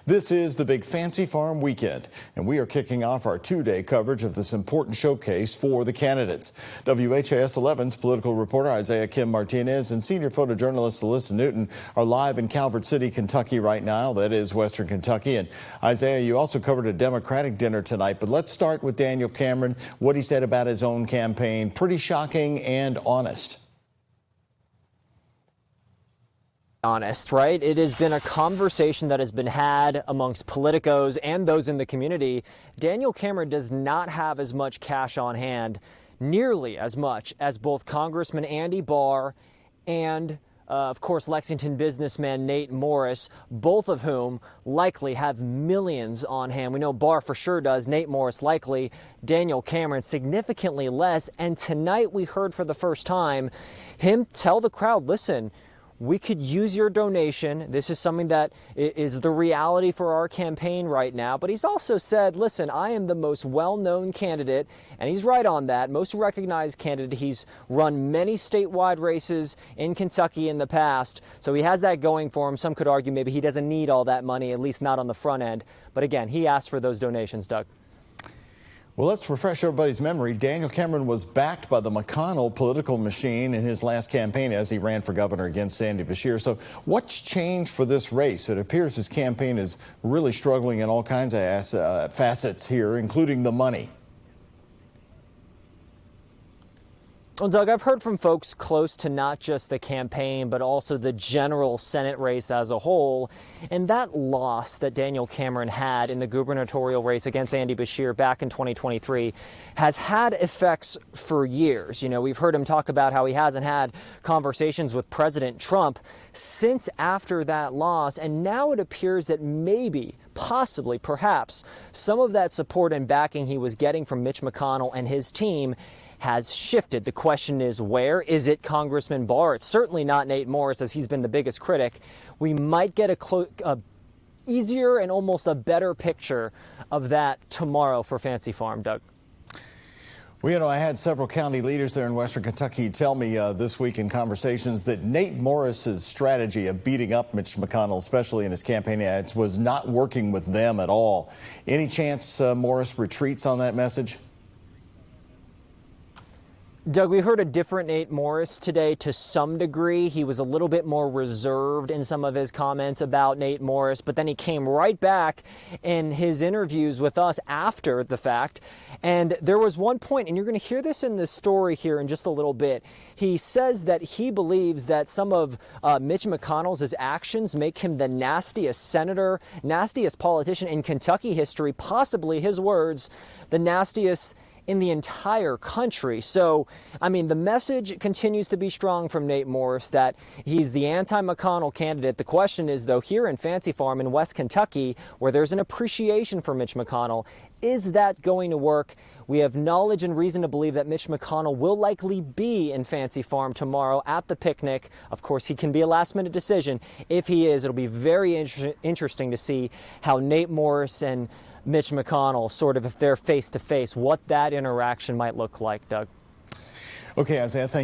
This is the big Fancy Farm weekend, and we are kicking off our two-day coverage of this important showcase for the candidates. WHAS 11's political reporter Isaiah Kim Martinez and senior photojournalist Alyssa Newton are live in Calvert City, Kentucky right now. That is Western Kentucky. And Isaiah, you also covered a Democratic dinner tonight, but let's start with Daniel Cameron, what he said about his own campaign. Pretty shocking and honest. Honest, right? It has been a conversation that has been had amongst politicos and those in the community. Daniel Cameron does not have as much cash on hand, nearly as much as both Congressman Andy Barr and of course, Lexington businessman Nate Morris, both of whom likely have millions on hand. We know Barr for sure does, Nate Morris likely, Daniel Cameron significantly less. And tonight we heard for the first time him tell the crowd, listen, we could use your donation. This is something that is the reality for our campaign right now. But he's also said, listen, I am the most well-known candidate, and he's right on that, most recognized candidate. He's run many statewide races in Kentucky in the past, so he has that going for him. Some could argue maybe he doesn't need all that money, at least not on the front end. But again, he asked for those donations, Doug. Well, let's refresh everybody's memory. Daniel Cameron was backed by the McConnell political machine in his last campaign as he ran for governor against Andy Beshear. So what's changed for this race? It appears his campaign is really struggling in all kinds of facets here, including the money. Well, Doug, I've heard from folks close to not just the campaign, but also the general Senate race as a whole. And that loss that Daniel Cameron had in the gubernatorial race against Andy Beshear back in 2023 has had effects for years. You know, we've heard him talk about how he hasn't had conversations with President Trump since after that loss. And now it appears that maybe, possibly, perhaps, some of that support and backing he was getting from Mitch McConnell and his team has shifted. The question is where? Is it Congressman Barr? It's certainly not Nate Morris, as he's been the biggest critic. We might get a easier and almost a better picture of that tomorrow for Fancy Farm, Doug. Well, you know, I had several county leaders there in Western Kentucky tell me this week in conversations that Nate Morris's strategy of beating up Mitch McConnell, especially in his campaign ads, was not working with them at all. Any chance Morris retreats on that message? Doug, we heard a different Nate Morris today to some degree. He was a little bit more reserved in some of his comments about Nate Morris, but then he came right back in his interviews with us after the fact. And there was one point, and you're going to hear this in the story here in just a little bit. He says that he believes that some of Mitch McConnell's actions make him the nastiest senator, nastiest politician in Kentucky history, possibly, his words, the nastiest in the entire country. So, I mean, the message continues to be strong from Nate Morris that he's the anti-McConnell candidate. The question is, though, here in Fancy Farm in West Kentucky, where there's an appreciation for Mitch McConnell, is that going to work? We have knowledge and reason to believe that Mitch McConnell will likely be in Fancy Farm tomorrow at the picnic. Of course, he can be a last-minute decision. If he is, it'll be very interesting to see how Nate Morris and Mitch McConnell, sort of, if they're face-to-face, what that interaction might look like, Doug. Okay, Isaiah, thank you.